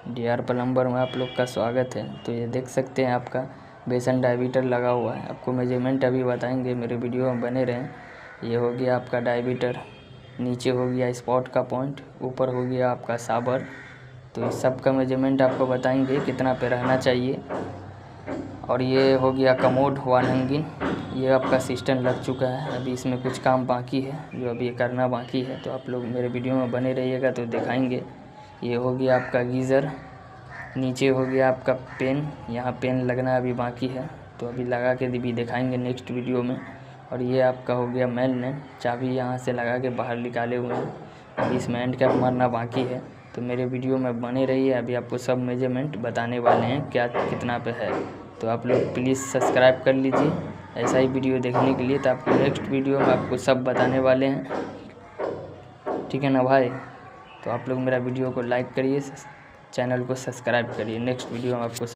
D R plumber में आप लोग का स्वागत है। तो ये देख सकते हैं आपका बेसन डायमीटर लगा हुआ है। आपको मेजरमेंट अभी बताएंगे, मेरे वीडियो में बने रहें। ये हो गया आपका डायमीटर, नीचे हो गया स्पॉट का पॉइंट, ऊपर हो गया आपका साबर। तो इस सब का मेजरमेंट आपको बताएंगे कितना पे रहना चाहिए। और ये हो गया कमोड हुआ नंगिन, ये आपका सिस्टम लग चुका है। अभी इसमें कुछ काम बाकी है जो अभी करना बाकी है, तो आप लोग मेरे वीडियो में बने रहिएगा तो दिखाएंगे। ये हो गया आपका गीज़र, नीचे हो गया आपका पेन, यहाँ पेन लगना अभी बाकी है, तो अभी लगा के भी दिखाएंगे नेक्स्ट वीडियो में। और ये आपका हो गया मेन नेम, चाबी यहाँ से लगा के बाहर निकाले हुए हैं। अभी इसमें एंड कैप मारना बाकी है, तो मेरे वीडियो में बने रहिए। अभी आपको सब मेजरमेंट बताने वाले हैं क्या कितना पे है। तो आप लोग प्लीज़ सब्सक्राइब कर लीजिए ऐसा ही वीडियो देखने के लिए। तो आपको नेक्स्ट वीडियो में आपको सब बताने वाले हैं, ठीक है ना भाई। तो आप लोग मेरा वीडियो को लाइक करिए, चैनल को सब्सक्राइब करिए। नेक्स्ट वीडियो में आपको